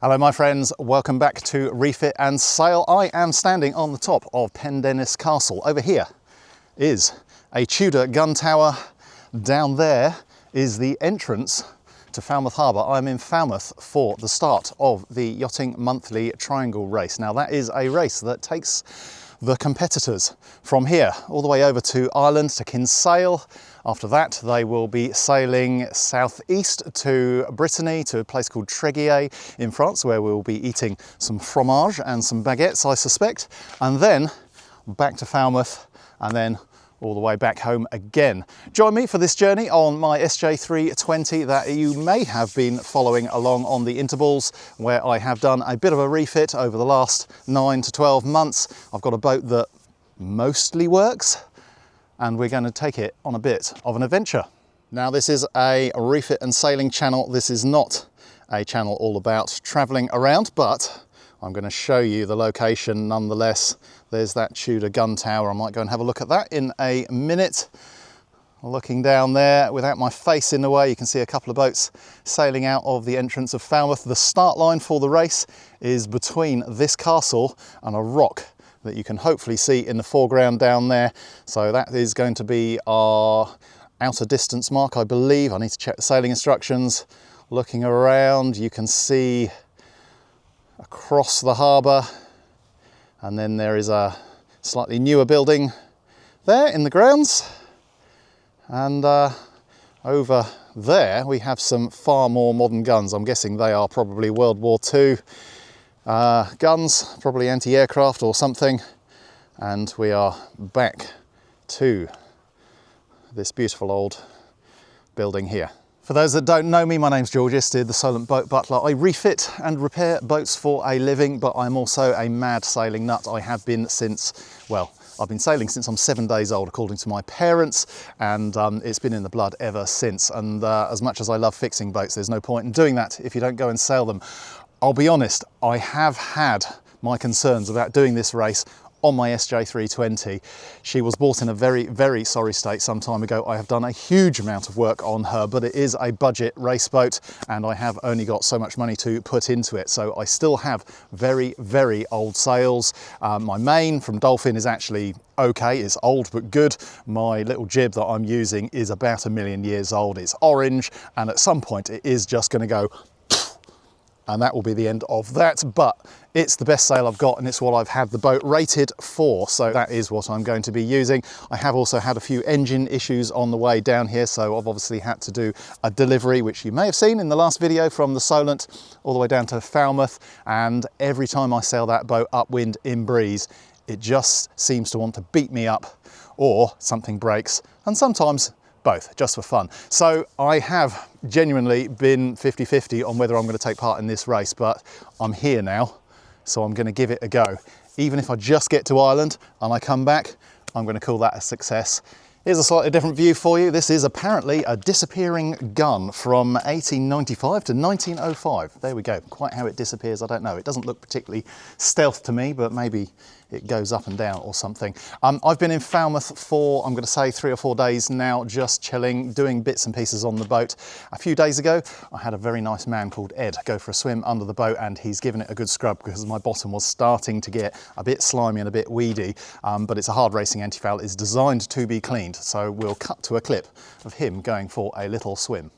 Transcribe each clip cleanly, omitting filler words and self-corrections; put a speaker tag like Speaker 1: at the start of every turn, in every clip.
Speaker 1: Hello my friends, welcome back to Refit and Sail. I am standing on the top of Pendennis Castle. Over here is a Tudor gun tower. Down there is the entrance to Falmouth Harbour. I'm in Falmouth for the start of the Yachting Monthly Triangle Race. Now that is a race that takes the competitors from here all the way over to Ireland, to Kinsale. After that, they will be sailing southeast to Brittany, to a place called Tréguier in France, where we'll be eating some fromage and some baguettes, I suspect. And then back to Falmouth, and then all the way back home again. Join me for this journey on my SJ320 that you may have been following along on the intervals, where I have done a bit of a refit over the last 9 to 12 months. I've got a boat that mostly works, and we're going to take it on a bit of an adventure. Now this is a refit and sailing channel. This is not a channel all about travelling around, but I'm going to show you the location nonetheless. There's that Tudor gun tower. I might go and have a look at that in a minute. Looking down there without my face in the way, you can see a couple of boats sailing out of the entrance of Falmouth. The start line for the race is between this castle and a rock that you can hopefully see in the foreground down there. So that is going to be our outer distance mark, I believe. I need to check the sailing instructions. Looking around, you can see across the harbour, and then there is a slightly newer building there in the grounds, and over there we have some far more modern guns. I'm guessing they are probably World War II guns, probably anti-aircraft or something. And we are back to this beautiful old building here. For those that don't know me, my name's George Isted, the Solent Boat Butler. I refit and repair boats for a living, but I'm also a mad sailing nut. I have been since, well, I've been sailing since I'm 7 days old, according to my parents, and it's been in the blood ever since. And as much as I love fixing boats, there's no point in doing that if you don't go and sail them. I'll be honest, I have had my concerns about doing this race on my SJ320. She was bought in a very, very sorry state some time ago. I have done a huge amount of work on her, but it is a budget race boat and I have only got so much money to put into it. So I still have very, very old sails. My main from Dolphin is actually okay, it's old but good. My little jib that I'm using is about 1 million years old. It's orange, and at some point it is just going to go, and that will be the end of that. But it's the best sail I've got, and it's what I've had the boat rated for, so that is what I'm going to be using. I have also had a few engine issues on the way down here, so I've obviously had to do a delivery, which you may have seen in the last video, from the Solent all the way down to Falmouth. And every time I sail that boat upwind in breeze, it just seems to want to beat me up, or something breaks, and sometimes both, just for fun. So I have genuinely been 50-50 on whether I'm going to take part in this race, but I'm here now, so I'm going to give it a go. Even if I just get to Ireland and I come back, I'm going to call that a success. Here's a slightly different view for you. This is apparently a disappearing gun from 1895 to 1905. There we go. Quite how it disappears, I don't know. It doesn't look particularly stealth to me, but maybe it goes up and down or something. I've been in Falmouth for, I'm going to say, 3 or 4 days now, just chilling, doing bits and pieces on the boat. A few days ago, I had a very nice man called Ed go for a swim under the boat, and he's given it a good scrub because my bottom was starting to get a bit slimy and a bit weedy. But it's a hard racing anti-foul. It's designed to be cleaned, so we'll cut to a clip of him going for a little swim.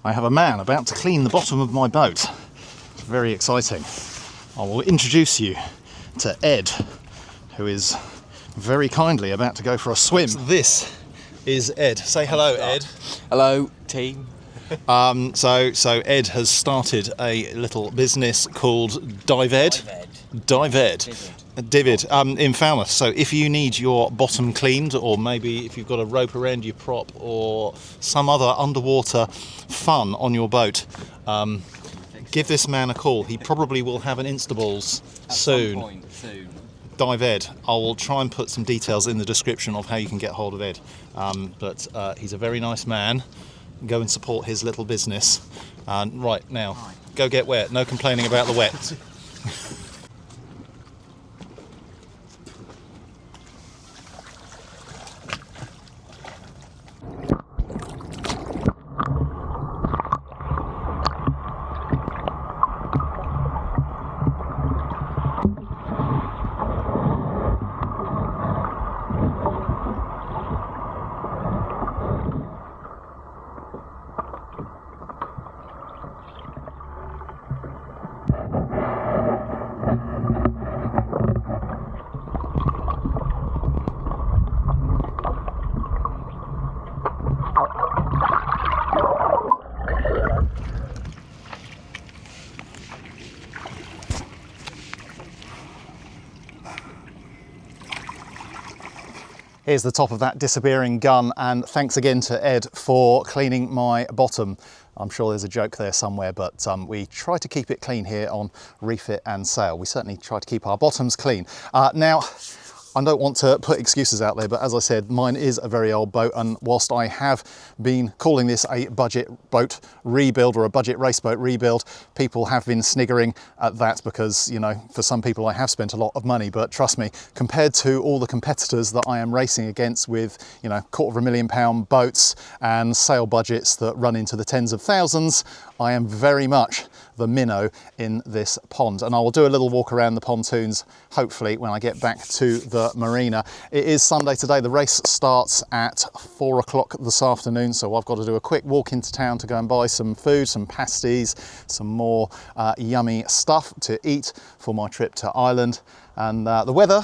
Speaker 1: I have a man about to clean the bottom of my boat. Very exciting. I will introduce you to Ed, who is very kindly about to go for a swim. This is Ed. Say hello, Ed.
Speaker 2: Hello, team.
Speaker 1: So Ed has started a little business called Divid in Falmouth. So if you need your bottom cleaned, or maybe if you've got a rope around your prop or some other underwater fun on your boat, give this man a call. He probably will have an Instaballs soon. Divid. I will try and put some details in the description of how you can get hold of Ed. But he's a very nice man. Go and support his little business. Right, now, go get wet. No complaining about the wet. Here's the top of that disappearing gun, and thanks again to Ed for cleaning my bottom. I'm sure there's a joke there somewhere, but we try to keep it clean here on Refit and Sail. We certainly try to keep our bottoms clean. Now, I don't want to put excuses out there, but as I said, mine is a very old boat, and whilst I have been calling this a budget boat rebuild or a budget race boat rebuild, people have been sniggering at that because, you know, for some people I have spent a lot of money, but trust me, compared to all the competitors that I am racing against with, you know, £250,000 boats and sail budgets that run into the tens of thousands, I am very much the minnow in this pond, and I will do a little walk around the pontoons hopefully when I get back to the marina. It is Sunday today. The race starts at 4 o'clock this afternoon, so I've got to do a quick walk into town to go and buy some food, some pasties, some more yummy stuff to eat for my trip to Ireland. And the weather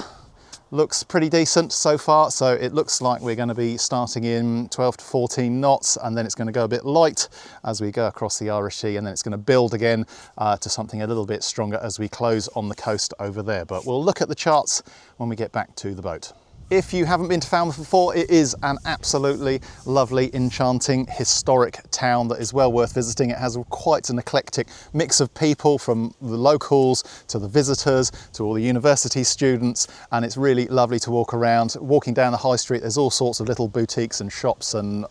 Speaker 1: looks pretty decent so far, so it looks like we're going to be starting in 12 to 14 knots, and then it's going to go a bit light as we go across the Irish Sea, and then it's going to build again to something a little bit stronger as we close on the coast over there. But we'll look at the charts when we get back to the boat. If you haven't been to Falmouth before, it is an absolutely lovely, enchanting, historic town that is well worth visiting. It has quite an eclectic mix of people, from the locals to the visitors to all the university students, and it's really lovely to walk around. Walking down the high street, there's all sorts of little boutiques and shops, and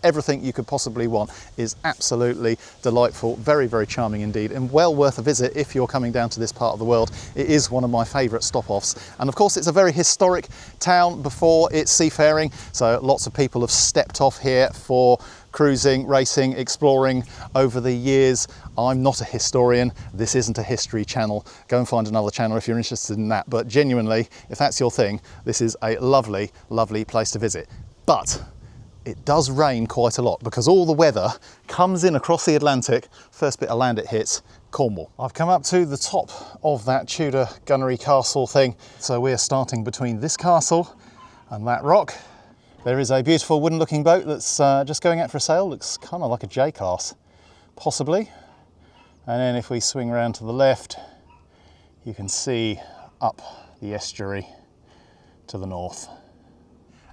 Speaker 1: everything you could possibly want is absolutely delightful, very, very charming indeed, and well worth a visit if you're coming down to this part of the world. It is one of my favourite stop-offs, and of course it's a very historic town before it's seafaring, so lots of people have stepped off here for cruising, racing, exploring over the years. I'm not a historian, this isn't a history channel. Go and find another channel if you're interested in that, but genuinely, if that's your thing, this is a lovely, lovely place to visit. But it does rain quite a lot because all the weather comes in across the Atlantic. First bit of land it hits, Cornwall. I've come up to the top of that Tudor gunnery castle thing. So we're starting between this castle and that rock. There is a beautiful wooden looking boat that's just going out for a sail. Looks kind of like a J-class, possibly. And then if we swing around to the left, you can see up the estuary to the north.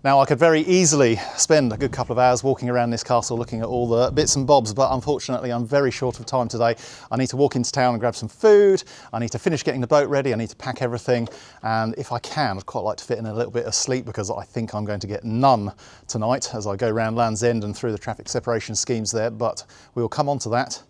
Speaker 1: Now, I could very easily spend a good couple of hours walking around this castle looking at all the bits and bobs, but unfortunately I'm very short of time today. I need to walk into town and grab some food, I need to finish getting the boat ready, I need to pack everything, and if I can, I'd quite like to fit in a little bit of sleep because I think I'm going to get none tonight as I go around Land's End and through the traffic separation schemes there, but we will come on to that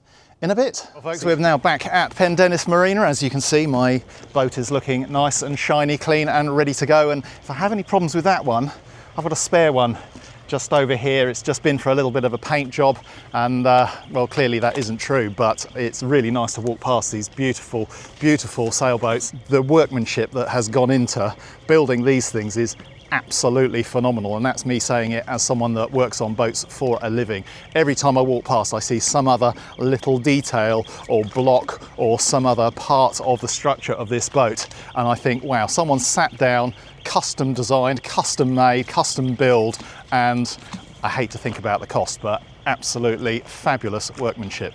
Speaker 1: in a bit. Well, folks, we're now back at Pendennis Marina. As you can see, my boat is looking nice and shiny, clean and ready to go, and if I have any problems with that one, I've got a spare one just over here. It's just been for a little bit of a paint job, and well, clearly that isn't true, but it's really nice to walk past these beautiful, beautiful sailboats. The workmanship that has gone into building these things is absolutely phenomenal, and that's me saying it as someone that works on boats for a living. Every time I walk past, I see some other little detail or block or some other part of the structure of this boat, and I think, wow, someone sat down, custom designed, custom made, custom build, and I hate to think about the cost, but absolutely fabulous workmanship.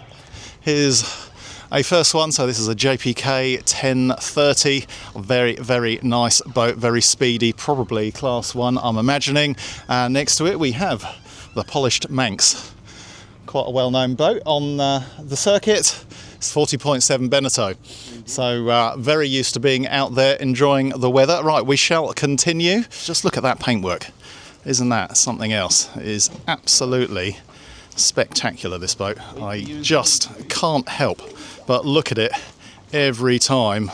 Speaker 1: Here's a first one, so this is a JPK 1030, very, very nice boat, very speedy, probably class 1 I'm imagining. Next to it we have the polished Manx, quite a well-known boat on the circuit. It's 40.7 Beneteau, so very used to being out there enjoying the weather. Right, we shall continue. Just look at that paintwork, isn't that something else? It is absolutely spectacular, this boat. I just can't help but look at it every time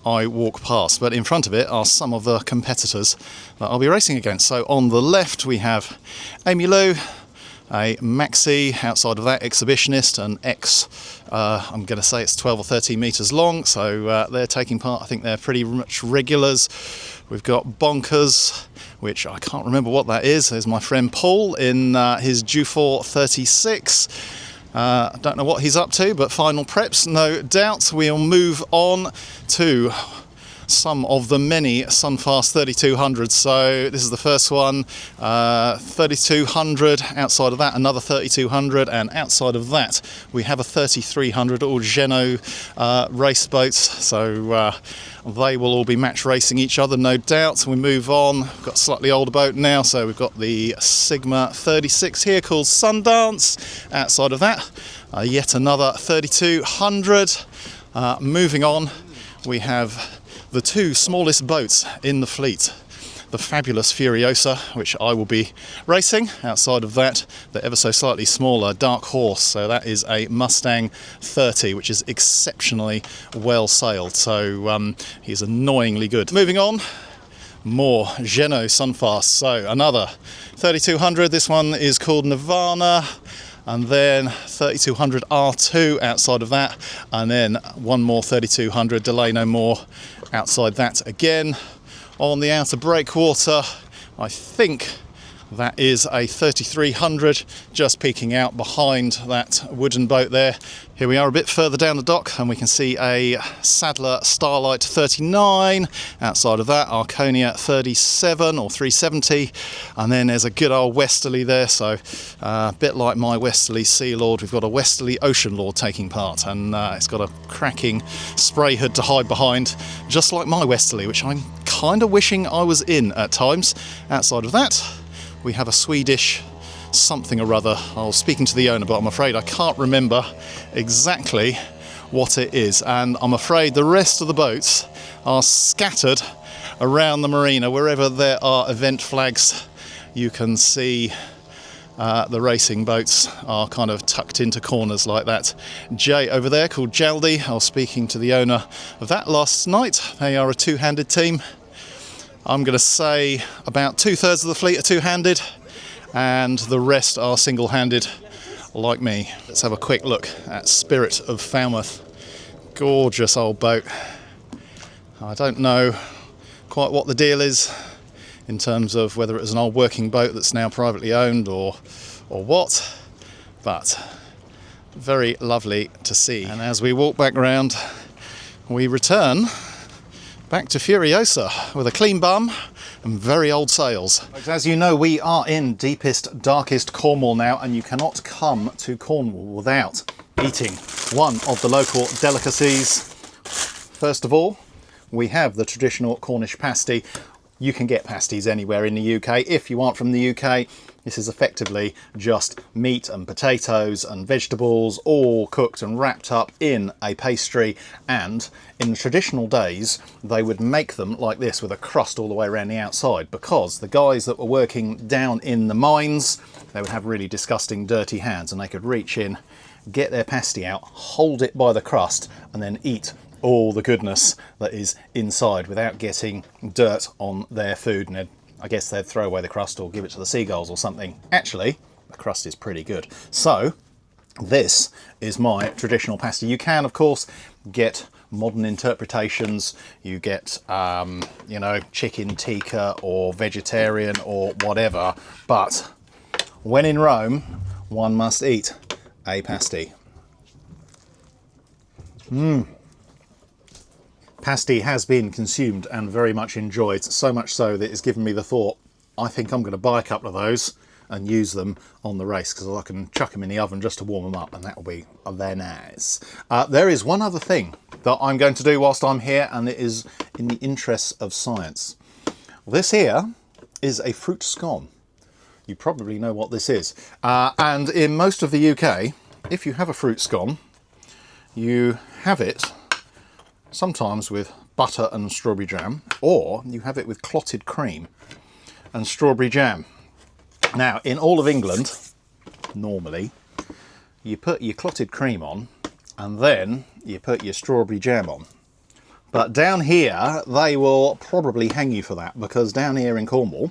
Speaker 1: I walk past. But in front of it are some of the competitors that I'll be racing against. So on the left we have Amy Lou, a maxi, outside of that exhibitionist, an I'm going to say it's 12 or 13 metres long, so they're taking part. I think they're pretty much regulars. We've got Bonkers, which I can't remember what that is. There's my friend Paul in his Dufour 36. I don't know what he's up to, but final preps, no doubt. We'll move on to some of the many Sunfast 3200s. So this is the first one, 3200, outside of that another 3200, and outside of that we have a 3300, all Geno race boats, so they will all be match racing each other, no doubt. We move on, we've got a slightly older boat now, so we've got the Sigma 36 here called Sundance. Outside of that, yet another 3200. Moving on, we have the two smallest boats in the fleet, the fabulous Furiosa, which I will be racing. Outside of that, the ever so slightly smaller Dark Horse, so that is a Mustang 30, which is exceptionally well sailed, so he's annoyingly good. Moving on, more Geno Sunfast, so another 3200, this one is called Nirvana, and then 3200 R2 outside of that, and then one more 3200, Delay No More outside that again. On the outer breakwater, I think that is a 3300, just peeking out behind that wooden boat there. Here we are a bit further down the dock, and we can see a Sadler Starlight 39. Outside of that, Arconia 37 or 370, and then there's a good old Westerly there, so a bit like my Westerly Sea Lord, we've got a Westerly Ocean Lord taking part, and it's got a cracking spray hood to hide behind, just like my Westerly, which I'm kind of wishing I was in at times. Outside of that, we have a Swedish something or other. I was speaking to the owner, but I'm afraid I can't remember exactly what it is, and I'm afraid the rest of the boats are scattered around the marina. Wherever there are event flags, you can see the racing boats are kind of tucked into corners like that. Jay over there called Jaldi, I was speaking to the owner of that last night. They are a two-handed team. I'm going to say about 2/3 of the fleet are two-handed, and the rest are single-handed like me. Let's have a quick look at Spirit of Falmouth. Gorgeous old boat. I don't know quite what the deal is in terms of whether it was an old working boat that's now privately owned or what, but very lovely to see. And as we walk back round, we return back to Furiosa with a clean bum and very old sails. As you know, we are in deepest, darkest Cornwall now, and you cannot come to Cornwall without eating one of the local delicacies. First of all, we have the traditional Cornish pasty. You can get pasties anywhere in the UK. If you aren't from the UK, this is effectively just meat and potatoes and vegetables all cooked and wrapped up in a pastry, and in the traditional days they would make them like this with a crust all the way around the outside, because the guys that were working down in the mines, they would have really disgusting dirty hands, and they could reach in, get their pasty out, hold it by the crust, and then eat all the goodness that is inside without getting dirt on their food. And I guess they'd throw away the crust or give it to the seagulls or something. Actually, the crust is pretty good. So this is my traditional pasty. You can, of course, get modern interpretations. You get, you know, chicken tikka or vegetarian or whatever. But when in Rome, one must eat a pasty. Pasty has been consumed and very much enjoyed, so much so that it's given me the thought, I think I'm going to buy a couple of those and use them on the race, because I can chuck them in the oven just to warm them up, and that will be very nice. There is one other thing that I'm going to do whilst I'm here, and it is in the interests of science. This here is a fruit scone. You probably know what this is. And in most of the UK, if you have a fruit scone, you have it sometimes with butter and strawberry jam, or you have it with clotted cream and strawberry jam. Now, in all of England, normally, you put your clotted cream on and then you put your strawberry jam on. But down here, they will probably hang you for that, because down here in Cornwall,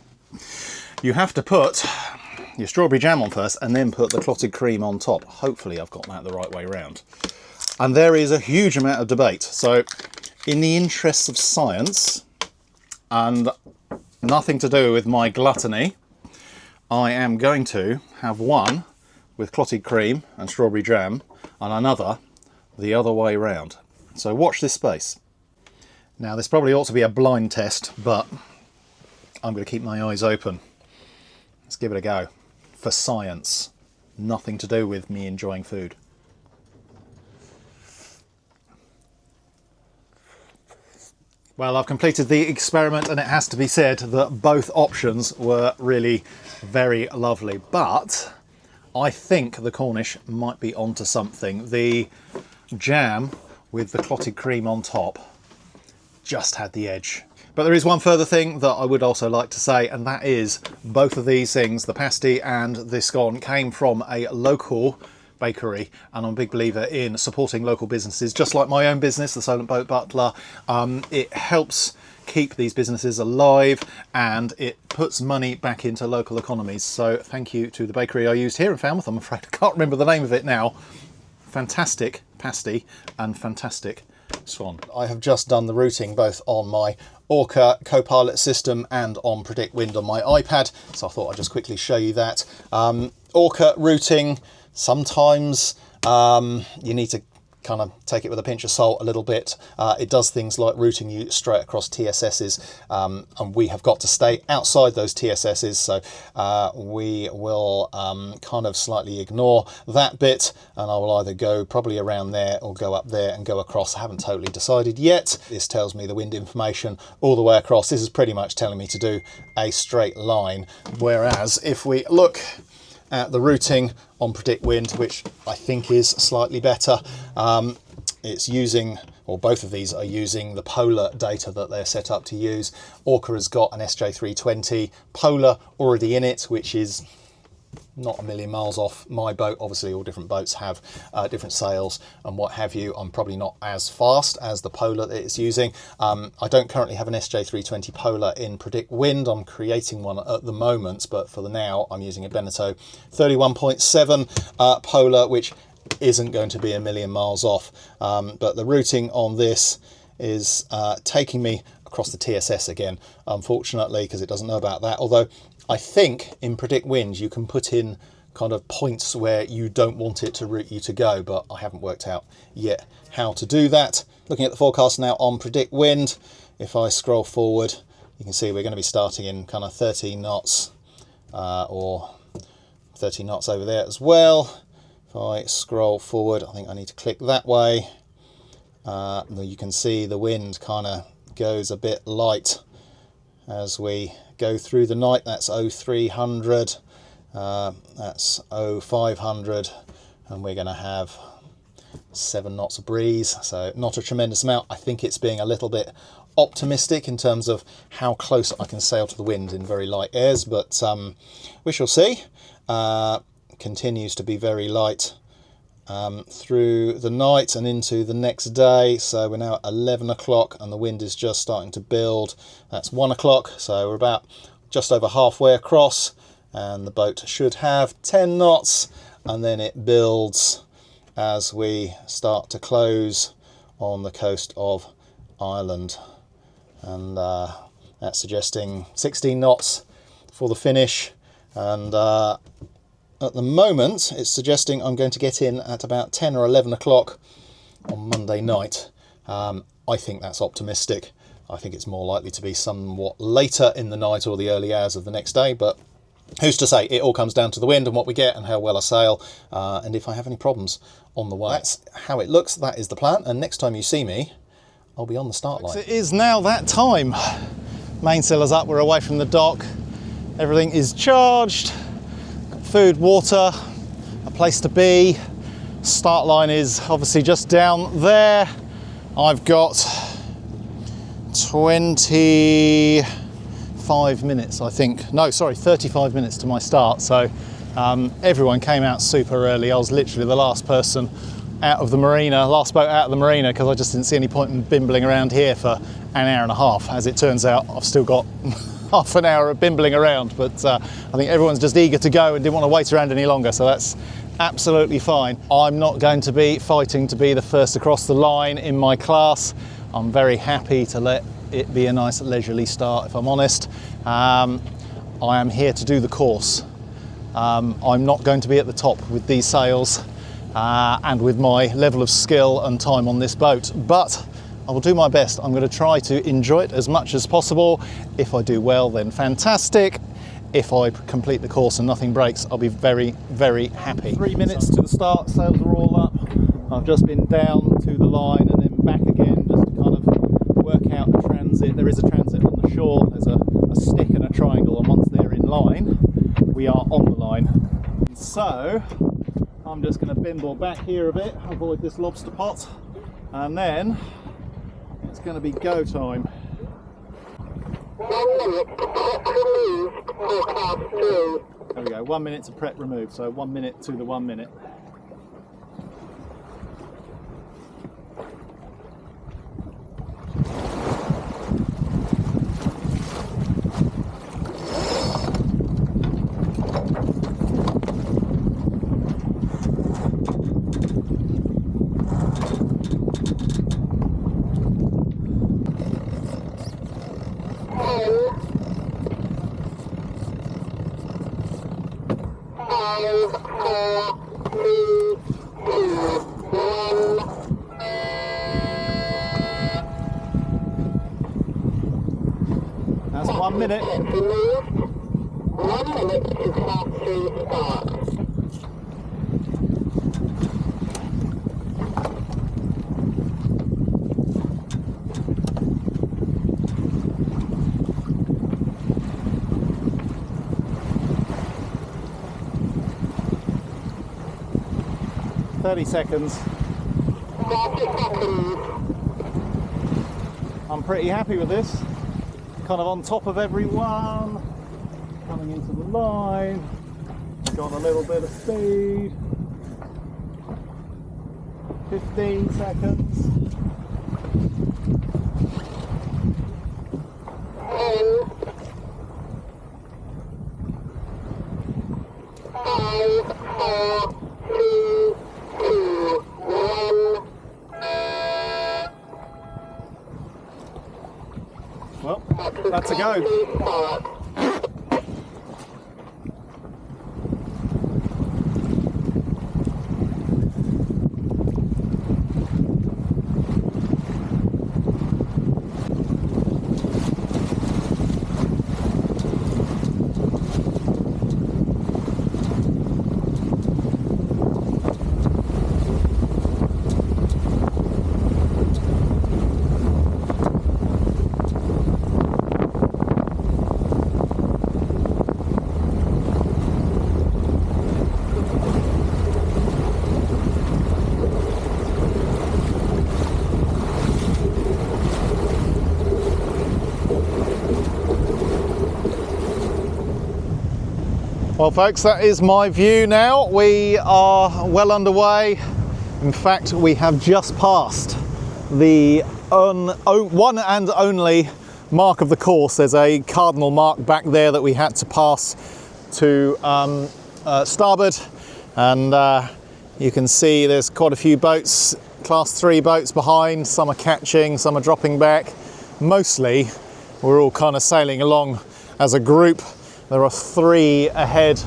Speaker 1: you have to put your strawberry jam on first and then put the clotted cream on top. Hopefully I've got that the right way around. And there is a huge amount of debate. So in the interests of science and nothing to do with my gluttony, I am going to have one with clotted cream and strawberry jam and another the other way round. So watch this space. Now this probably ought to be a blind test, but I'm going to keep my eyes open. Let's give it a go. For science, nothing to do with me enjoying food. Well, I've completed the experiment and it has to be said that both options were really very lovely, but I think the Cornish might be onto something. The jam with the clotted cream on top just had the edge. But there is one further thing that I would also like to say, and that is both of these things, the pasty and the scone, came from a local bakery, and I'm a big believer in supporting local businesses, just like my own business, the Solent Boat Butler. It helps keep these businesses alive and it puts money back into local economies. So thank you to the bakery I used here in Falmouth. I'm afraid I can't remember the name of it now. Fantastic pasty and fantastic swan. I have just done the routing both on my ORCA Copilot system and on Predict Wind on my iPad, so I thought I'd just quickly show you that. ORCA routing, sometimes you need to kind of take it with a pinch of salt a little bit. It does things like routing you straight across TSSs, and we have got to stay outside those TSSs, so we will kind of slightly ignore that bit, and I will either go probably around there or go up there and go across. I haven't totally decided yet. This tells me the wind information all the way across. This is pretty much telling me to do a straight line, whereas if we look at the routing on Predict Wind, which I think is slightly better, it's using, or both of these are using, the polar data that they're set up to use. ORCA has got an SJ320 polar already in it, which is not a million miles off my boat. Obviously all different boats have different sails and what have you. I'm probably not as fast as the polar that it's using. I don't currently have an SJ320 polar in Predict Wind. I'm creating one at the moment, but for the now I'm using a Beneteau 31.7 polar, which isn't going to be a million miles off. But the routing on this is taking me across the TSS again, unfortunately, because it doesn't know about that. Although I think in Predict Wind you can put in kind of points where you don't want it to route you to go, but I haven't worked out yet how to do that. Looking at the forecast now on Predict Wind, if I scroll forward, you can see we're going to be starting in kind of 13 knots, or 30 knots over there as well. If I scroll forward, I think I need to click that way. You can see the wind kind of goes a bit light as we go through the night. That's 0300, that's 0500, and we're going to have 7 knots of breeze, so not a tremendous amount. I think it's being a little bit optimistic in terms of how close I can sail to the wind in very light airs, but we shall see. Continues to be very light through the night and into the next day. So we're now at 11 o'clock and the wind is just starting to build. That's 1 o'clock, so we're about just over halfway across, and the boat should have 10 knots, and then it builds as we start to close on the coast of Ireland, and that's suggesting 16 knots for the finish. And at the moment it's suggesting I'm going to get in at about 10 or 11 o'clock on Monday night. I think that's optimistic. I think it's more likely to be somewhat later in the night or the early hours of the next day, but who's to say? It all comes down to the wind and what we get and how well I sail, and if I have any problems on the way. That's how it looks. That is the plan, and next time you see me I'll be on the start line. It is now that time. Mainsail is up, we're away from the dock, everything is charged. Food, water, a place to be. Start line is obviously just down there. I've got 25 minutes, I think. No, sorry, 35 minutes to my start. So everyone came out super early. I was literally the last person out of the marina, last boat out of the marina, because I just didn't see any point in bimbling around here for an hour and a half. As it turns out, I've still got half an hour of bimbling around, but I think everyone's just eager to go and didn't want to wait around any longer, so that's absolutely fine. I'm not going to be fighting to be the first across the line in my class. I'm very happy to let it be a nice leisurely start, if I'm honest. I am here to do the course. I'm not going to be at the top with these sails and with my level of skill and time on this boat, but I will do my best. I'm going to try to enjoy it as much as possible. If I do well, then fantastic. If I complete the course and nothing breaks, I'll be very, very happy. 3 minutes to the start, sails are all up. I've just been down to the line and then back again, just to kind of work out the transit. There is a transit on the shore. There's a stick and a triangle, and once they're in line, we are on the line. So I'm just going to bimble back here a bit, avoid this lobster pot, and then it's going to be go time.
Speaker 2: 1 minute to prep remove for class 3.
Speaker 1: There we go, 1 minute to prep remove, so 1 minute to the 1 minute. That's 1 minute.
Speaker 2: 1 minute to class 3 start.
Speaker 1: Seconds.
Speaker 2: 30 seconds.
Speaker 1: I'm pretty happy with this. Kind of on top of everyone. Coming into the line. Got a little bit of speed. 15 seconds.
Speaker 2: 10. 5, 4, 3, 2, 1.
Speaker 1: Well, that's a go. Well folks, that is my view now. We are well underway. In fact, we have just passed the one and only mark of the course. There's a cardinal mark back there that we had to pass to starboard, and you can see there's quite a few boats, class 3 boats behind. Some are catching, some are dropping back. Mostly we're all kind of sailing along as a group. There are 3 ahead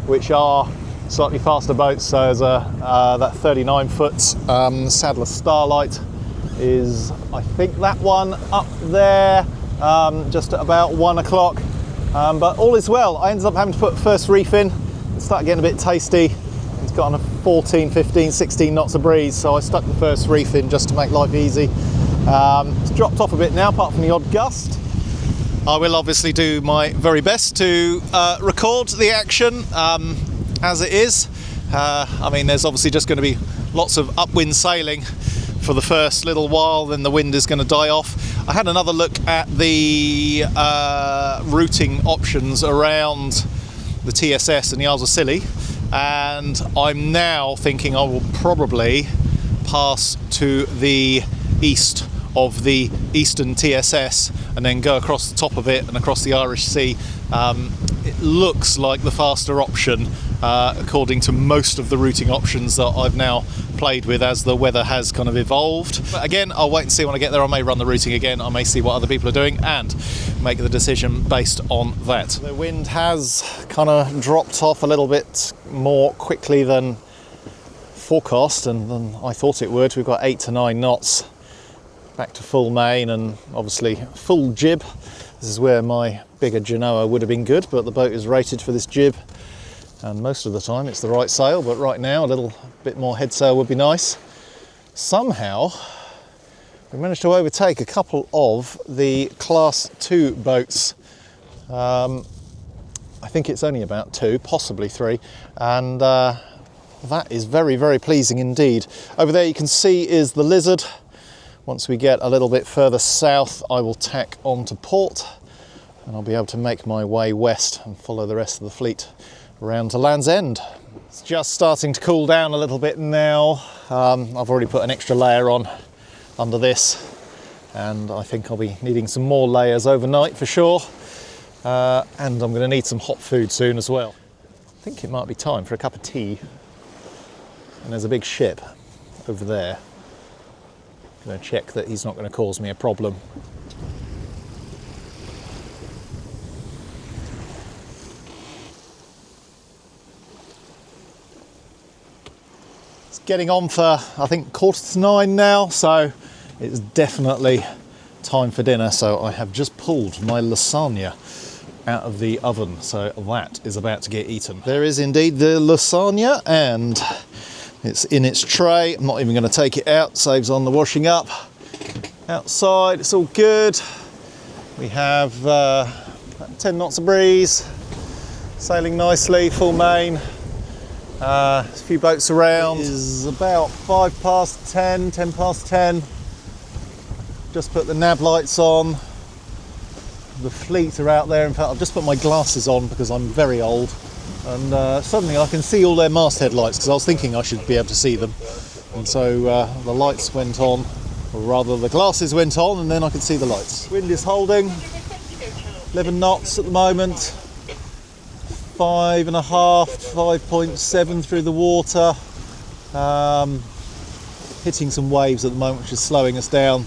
Speaker 1: which are slightly faster boats. So there's that 39-foot Sadler Starlight is, I think, that one up there, just at about 1 o'clock. But all is well. I ended up having to put first reef in. It started getting a bit tasty. It's got on a 14, 15, 16 knots of breeze, so I stuck the first reef in just to make life easy. It's dropped off a bit now, apart from the odd gust. I will obviously do my very best to record the action as it is. I mean, there's obviously just going to be lots of upwind sailing for the first little while, then the wind is going to die off. I had another look at the routing options around the TSS and the Isles of Scilly, and I'm now thinking I will probably pass to the east of the eastern TSS and then go across the top of it and across the Irish Sea. It looks like the faster option according to most of the routing options that I've now played with as the weather has kind of evolved. But again, I'll wait and see when I get there. I may run the routing again, I may see what other people are doing and make the decision based on that. The wind has kind of dropped off a little bit more quickly than forecast and than I thought it would. We've got 8 to 9 knots back to full main and obviously full jib. This is where my bigger Genoa would have been good, but the boat is rated for this jib, and most of the time it's the right sail, but right now a little bit more head sail would be nice. Somehow we managed to overtake a couple of the Class 2 boats. I think it's only about 2, possibly 3, and that is very, very pleasing indeed. Over there you can see is the Lizard. Once we get a little bit further south, I will tack on to port and I'll be able to make my way west and follow the rest of the fleet around to Land's End. It's just starting to cool down a little bit now. I've already put an extra layer on under this, and I think I'll be needing some more layers overnight for sure. And I'm going to need some hot food soon as well. I think it might be time for a cup of tea. And there's a big ship over there. I'm going to check that he's not going to cause me a problem. It's getting on for, I think, 9:15 now, so it's definitely time for dinner. So I have just pulled my lasagna out of the oven, so that is about to get eaten. There is indeed the lasagna, and it's in its tray. I'm not even going to take it out, saves on the washing up. Outside, it's all good. We have 10 knots of breeze, sailing nicely, full main. A few boats around. It is about 5 past 10, 10 past 10. Just put the nav lights on. The fleet are out there. In fact, I've just put my glasses on because I'm very old, and suddenly I can see all their masthead lights, because I was thinking I should be able to see them, and so the lights went on, or rather the glasses went on, and then I could see the lights. Wind is holding, 11 knots at the moment, 5.5, 5.7 through the water, hitting some waves at the moment, which is slowing us down,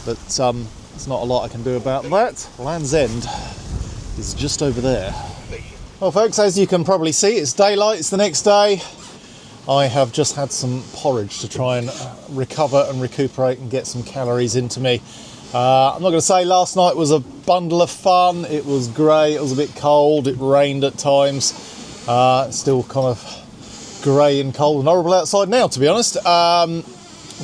Speaker 1: but there's not a lot I can do about that. Land's End is just over there. Well folks, as you can probably see, it's daylight, it's the next day. I have just had some porridge to try and recover and recuperate and get some calories into me. I'm not going to say last night was a bundle of fun. It was grey, it was a bit cold, it rained at times. It's still kind of grey and cold and horrible outside now, to be honest.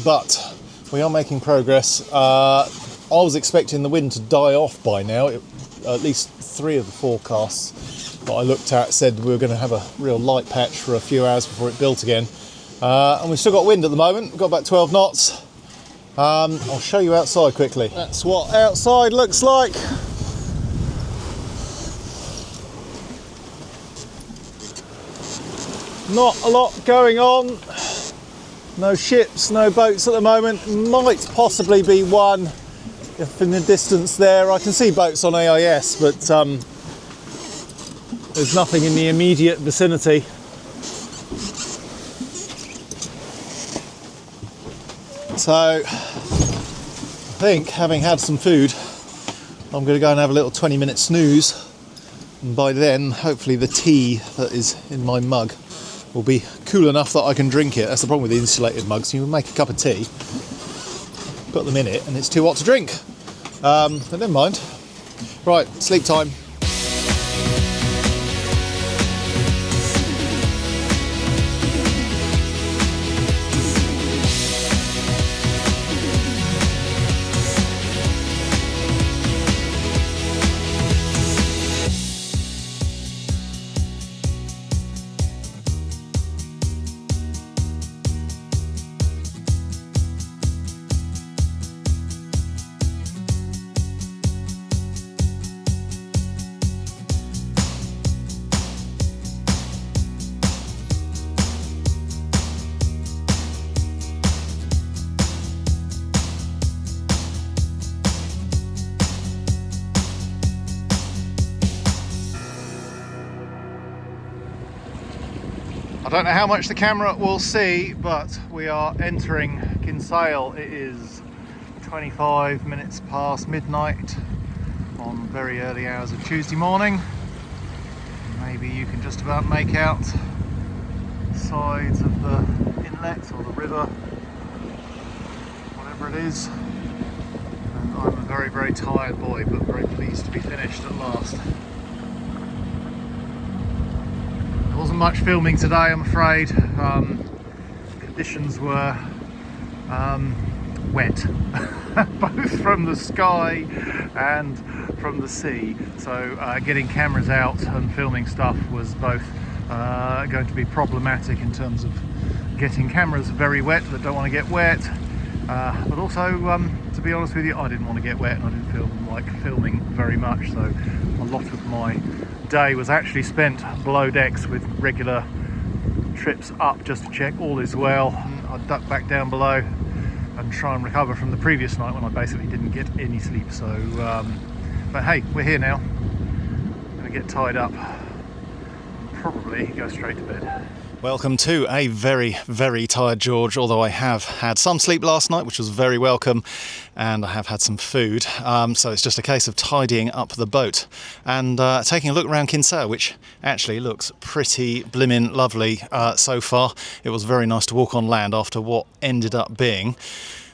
Speaker 1: But we are making progress. I was expecting the wind to die off by now. At least 3 of the forecasts that I looked at said we were going to have a real light patch for a few hours before it built again. And we've still got wind at the moment. We've got about 12 knots. I'll show you outside quickly. That's what outside looks like. Not a lot going on. No ships, no boats at the moment. Might possibly be one if in the distance there. I can see boats on AIS, but there's nothing in the immediate vicinity. So I think, having had some food, I'm going to go and have a little 20-minute snooze, and by then hopefully the tea that is in my mug will be cool enough that I can drink it. That's the problem with the insulated mugs. You make a cup of tea, put them in it, and it's too hot to drink. But never mind. Right, sleep time. I don't know how much the camera will see, but we are entering Kinsale. It is 25 minutes past midnight on very early hours of Tuesday morning. Maybe you can just about make out the sides of the inlet or the river, whatever it is. I'm a very, very tired boy, but very pleased to be finished at last. There wasn't much filming today, I'm afraid. Conditions were wet, both from the sky and from the sea. So getting cameras out and filming stuff was both going to be problematic in terms of getting cameras very wet that don't want to get wet, but also, to be honest with you, I didn't want to get wet and I didn't feel like filming very much, so a lot of my day was actually spent below decks with regular trips up just to check all is well. I'd duck back down below and try and recover from the previous night when I basically didn't get any sleep. So but hey, we're here now. I'm gonna get tied up and probably go straight to bed. Welcome to a very, very tired George, although I have had some sleep last night, which was very welcome, and I have had some food, so it's just a case of tidying up the boat and taking a look around Kinsale, which actually looks pretty blimmin' lovely so far. It was very nice to walk on land after what ended up being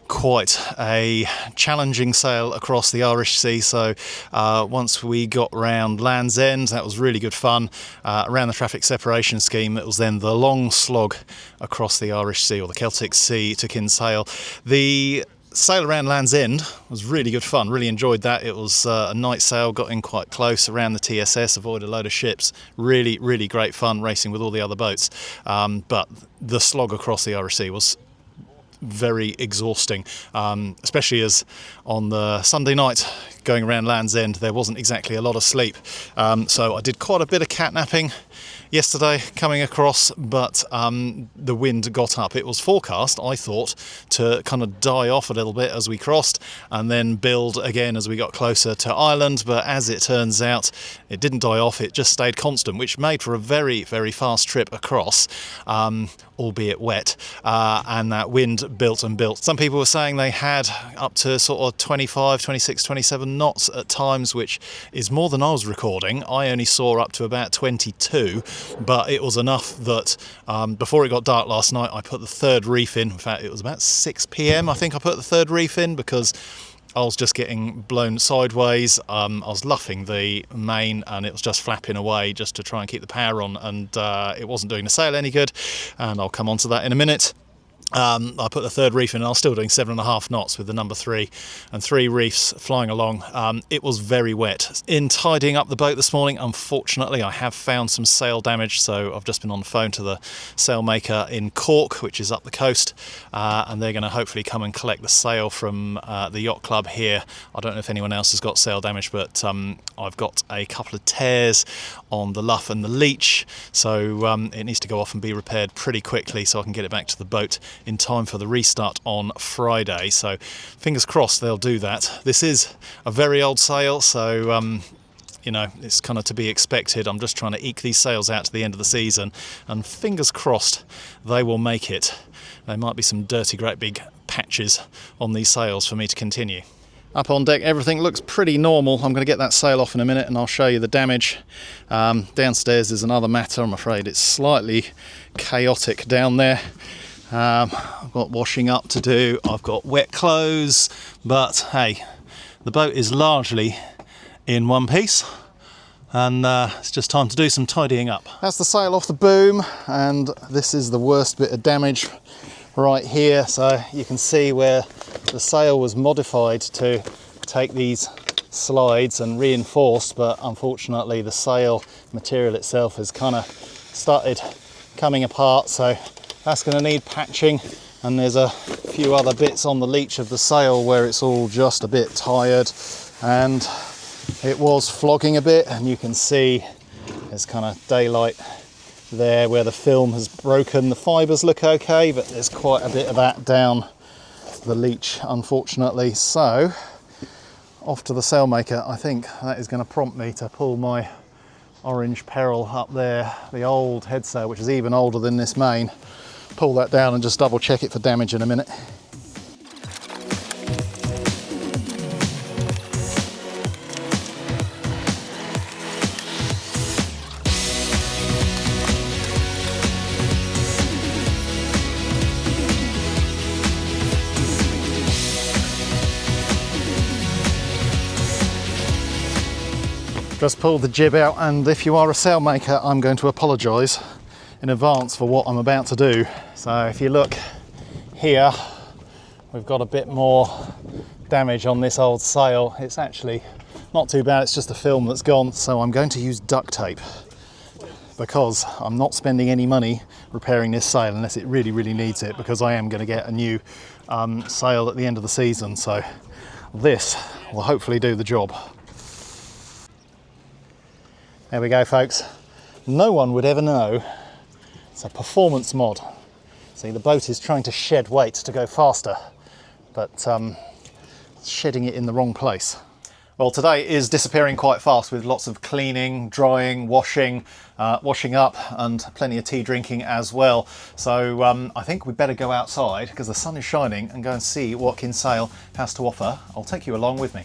Speaker 1: quite a challenging sail across the Irish Sea. So once we got round Land's End, that was really good fun. Around the traffic separation scheme, it was then the long slog across the Irish Sea, or the Celtic Sea, to Kinsale. The sail around Land's End was really good fun, really enjoyed that. It was a night sail, got in quite close around the TSS, avoided a load of ships. Really, really great fun racing with all the other boats. But the slog across the Irish Sea was very exhausting, especially as on the Sunday night going around Land's End there wasn't exactly a lot of sleep, so I did quite a bit of catnapping yesterday coming across, but the wind got up. It was forecast, I thought, to kind of die off a little bit as we crossed and then build again as we got closer to Ireland, but as it turns out it didn't die off, it just stayed constant, which made for a very, very fast trip across, albeit wet, and that wind built and built. Some people were saying they had up to sort of 25, 26, 27 knots at times, which is more than I was recording. I only saw up to about 22, but it was enough that before it got dark last night I put the third reef in. In fact, it was about 6 p.m. I think I put the third reef in because I was just getting blown sideways. I was luffing the main and it was just flapping away just to try and keep the power on, and it wasn't doing the sail any good, and I'll come on to that in a minute. I put the third reef in and I was still doing 7.5 knots with the number 3 and 3 reefs flying along. It was very wet. In tidying up the boat this morning, unfortunately, I have found some sail damage, so I've just been on the phone to the sail maker in Cork, which is up the coast, and they're going to hopefully come and collect the sail from the yacht club here. I don't know if anyone else has got sail damage, but I've got a couple of tears on the luff and the leech, so it needs to go off and be repaired pretty quickly so I can get it back to the boat in time for the restart on Friday. So fingers crossed they'll do that. This is a very old sail, so you know, it's kind of to be expected. I'm just trying to eke these sails out to the end of the season, and fingers crossed they will make it. There might be some dirty great big patches on these sails for me to continue. Up on deck, everything looks pretty normal. I'm going to get that sail off in a minute and I'll show you the damage. Downstairs is another matter. I'm afraid it's slightly chaotic down there. I've got washing up to do, I've got wet clothes, but hey, the boat is largely in one piece, and it's just time to do some tidying up. That's the sail off the boom, and this is the worst bit of damage right here. So you can see where the sail was modified to take these slides and reinforced, but unfortunately the sail material itself has kind of started coming apart, so that's going to need patching. And there's a few other bits on the leech of the sail where it's all just a bit tired and it was flogging a bit, and you can see there's kind of daylight there where the film has broken. The fibres look okay, but there's quite a bit of that down the leech, unfortunately. So off to the sailmaker. I think that is going to prompt me to pull my Orange Peril up there, the old head sail, which is even older than this main, pull that down and just double check it for damage in a minute. Just pulled the jib out, and if you are a sailmaker, I'm going to apologise in advance for what I'm about to do. So if you look here, we've got a bit more damage on this old sail. It's actually not too bad, it's just the film that's gone. So I'm going to use duct tape because I'm not spending any money repairing this sail unless it really, really needs it, because I am going to get a new sail at the end of the season. So this will hopefully do the job. There we go, folks. No one would ever know. It's a performance mod. See, the boat is trying to shed weight to go faster, but shedding it in the wrong place. Well, today is disappearing quite fast with lots of cleaning, drying, washing, washing up, and plenty of tea drinking as well. So I think we'd better go outside because the sun is shining and go and see what Kinsale has to offer. I'll take you along with me.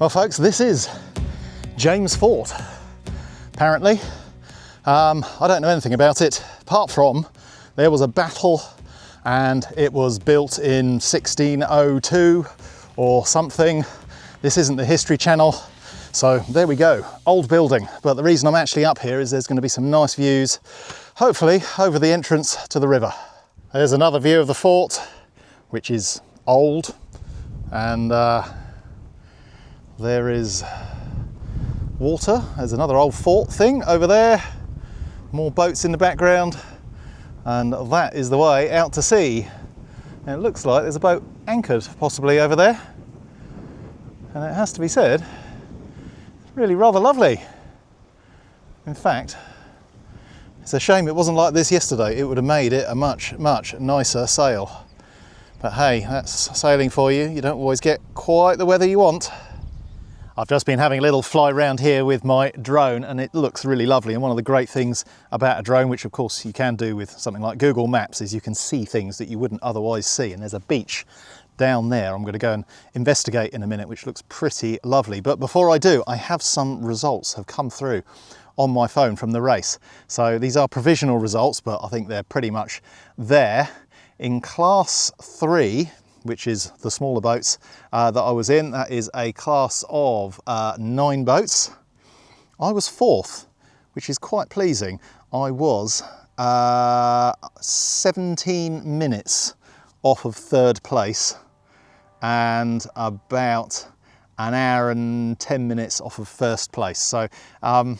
Speaker 1: Well, folks, this is James Fort, apparently. I don't know anything about it, apart from there was a battle and it was built in 1602 or something. This isn't the History Channel, so there we go, old building. But the reason I'm actually up here is there's going to be some nice views, hopefully over the entrance to the river. There's another view of the fort, which is old, and there is water. There's another old fort thing over there, more boats in the background, and that is the way out to sea. And it looks like there's a boat anchored possibly over there, and it has to be said, it's really rather lovely. In fact, it's a shame it wasn't like this yesterday. It would have made it a much, much nicer sail. But hey, that's sailing for you. You don't always get quite the weather you want. I've just been having a little fly around here with my drone, and it looks really lovely. And one of the great things about a drone, which of course you can do with something like Google Maps, is you can see things that you wouldn't otherwise see. And there's a beach down there I'm going to go and investigate in a minute, which looks pretty lovely. But before I do, I have some results have come through on my phone from the race. So these are provisional results, but I think they're pretty much there. In class 3, which is the smaller boats that I was in, that is a class of 9 boats. I was 4th, which is quite pleasing. I was 17 minutes off of 3rd place and about an hour and 10 minutes off of 1st place. So I'm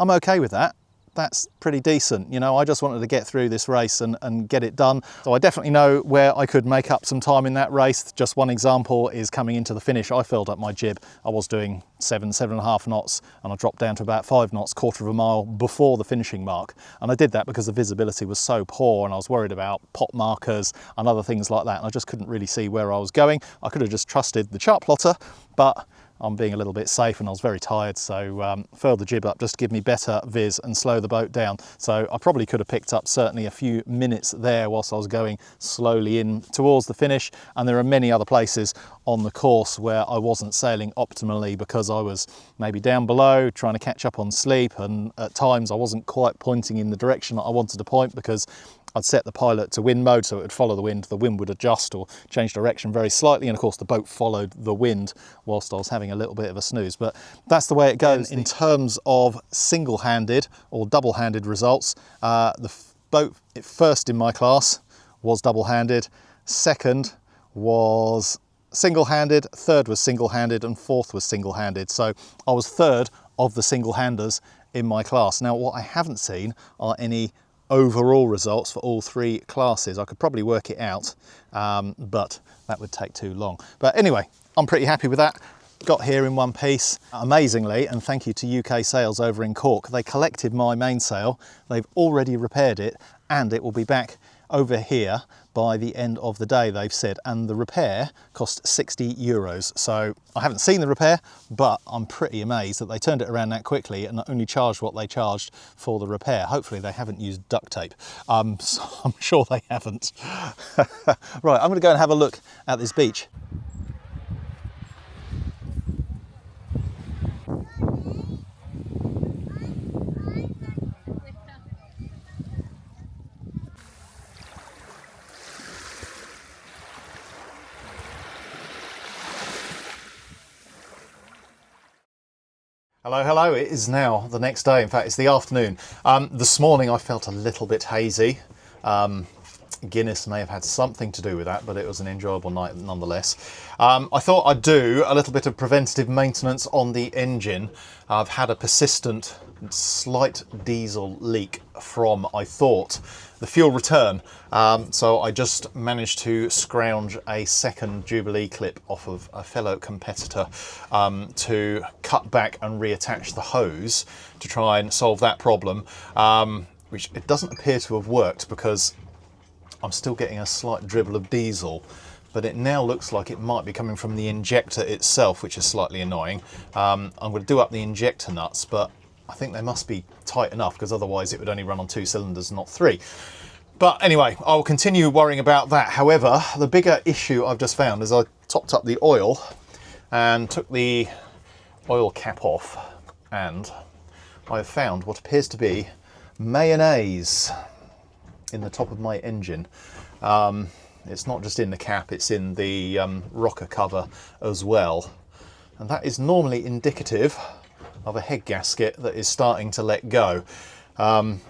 Speaker 1: okay with that. That's pretty decent. You know, I just wanted to get through this race and get it done. So I definitely know where I could make up some time in that race. Just one example is coming into the finish, I filled up my jib. I was doing 7.5 knots, and I dropped down to about 5 knots, quarter of a mile before the finishing mark. And I did that because the visibility was so poor, and I was worried about pot markers and other things like that. And I just couldn't really see where I was going. I could have just trusted the chart plotter, but I'm being a little bit safe, and I was very tired, so furled the jib up just to give me better viz and slow the boat down. So I probably could have picked up certainly a few minutes there whilst I was going slowly in towards the finish, and there are many other places on the course where I wasn't sailing optimally because I was maybe down below trying to catch up on sleep, and at times I wasn't quite pointing in the direction that I wanted to point because I'd set the pilot to wind mode so it would follow the wind would adjust or change direction very slightly, and of course the boat followed the wind whilst I was having a little bit of a snooze. But that's the way it goes. In terms of single-handed or double-handed results, the boat first in my class was double-handed, second was single-handed, third was single-handed, and fourth was single-handed. So I was third of the single-handers in my class. Now what I haven't seen are any overall results for all three classes. I could probably work it out, but that would take too long. But anyway, I'm pretty happy with that. Got here in one piece. Amazingly, and thank you to UK Sales over in Cork, they collected my mainsail, they've already repaired it, and it will be back over here by the end of the day, they've said, and the repair cost €60. So I haven't seen the repair, but I'm pretty amazed that they turned it around that quickly and only charged what they charged for the repair. Hopefully they haven't used duct tape. So I'm sure they haven't. Right, I'm gonna go and have a look at this beach. Hello, hello. It is now the next day. In fact, it's the afternoon. This morning I felt a little bit hazy. Guinness may have had something to do with that, but it was an enjoyable night nonetheless. I thought I'd do a little bit of preventative maintenance on the engine. I've had a persistent slight diesel leak from, I thought, the fuel return. So I just managed to scrounge a second Jubilee clip off of a fellow competitor to cut back and reattach the hose to try and solve that problem, which it doesn't appear to have worked because I'm still getting a slight dribble of diesel, but it now looks like it might be coming from the injector itself, which is slightly annoying. I'm going to do up the injector nuts, but I think they must be tight enough because otherwise it would only run on 2 cylinders, not 3. But anyway, I'll continue worrying about that. However, the bigger issue I've just found is I topped up the oil and took the oil cap off, and I've found what appears to be mayonnaise in the top of my engine. It's not just in the cap, it's in the rocker cover as well. And that is normally indicative of a head gasket that is starting to let go,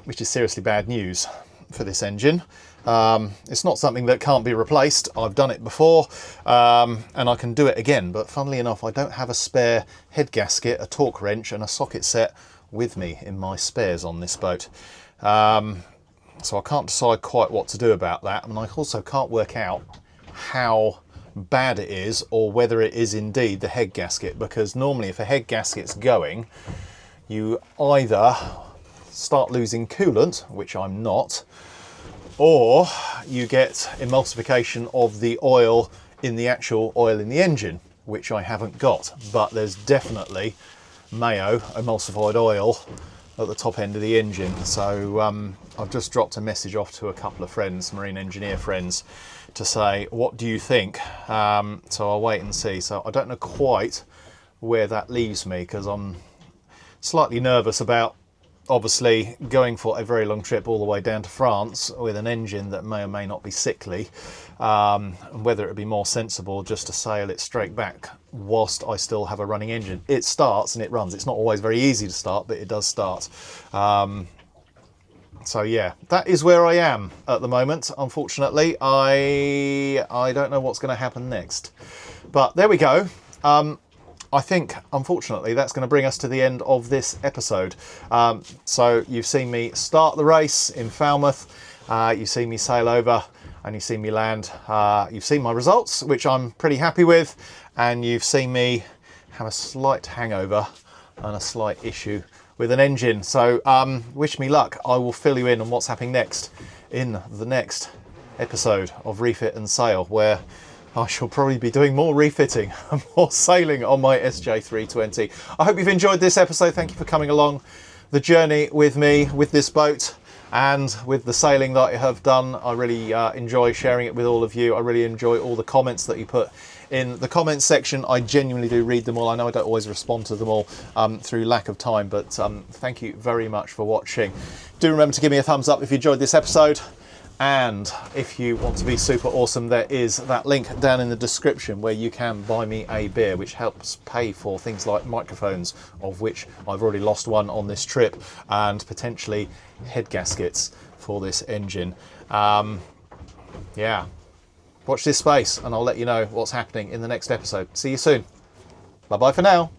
Speaker 1: which is seriously bad news for this engine. It's not something that can't be replaced. I've done it before, and I can do it again, but funnily enough, I don't have a spare head gasket, a torque wrench and a socket set with me in my spares on this boat. So I can't decide quite what to do about that, and I also can't work out how bad it is or whether it is indeed the head gasket, because normally if a head gasket's going, you either start losing coolant, which I'm not, or you get emulsification of the oil in the actual oil in the engine, which I haven't got. But there's definitely mayo, emulsified oil, at the top end of the engine. So I've just dropped a message off to a couple of friends, marine engineer friends, to say, what do you think? So I'll wait and see. So I don't know quite where that leaves me, because I'm slightly nervous about obviously going for a very long trip all the way down to France with an engine that may or may not be sickly, and whether it would be more sensible just to sail it straight back whilst I still have a running engine. It starts and it runs. It's not always very easy to start, but it does start. So yeah, that is where I am at the moment. Unfortunately, I don't know what's going to happen next. But there we go. I think, unfortunately, that's going to bring us to the end of this episode. So you've seen me start the race in Falmouth, you've seen me sail over, and you've seen me land. You've seen my results, which I'm pretty happy with, and you've seen me have a slight hangover and a slight issue with an engine. So wish me luck. I will fill you in on what's happening next in the next episode of Refit and Sail, where I shall probably be doing more refitting and more sailing on my SJ320. I hope you've enjoyed this episode. Thank you for coming along the journey with me, with this boat, and with the sailing that I have done. I really enjoy sharing it with all of you. I really enjoy all the comments that you put in the comments section. I genuinely do read them all. I know I don't always respond to them all through lack of time, but thank you very much for watching. Do remember to give me a thumbs up if you enjoyed this episode. And if you want to be super awesome, there is that link down in the description where you can buy me a beer, which helps pay for things like microphones, of which I've already lost one on this trip, and potentially head gaskets for this engine. Yeah, watch this space and I'll let you know what's happening in the next episode. See you soon. Bye bye for now.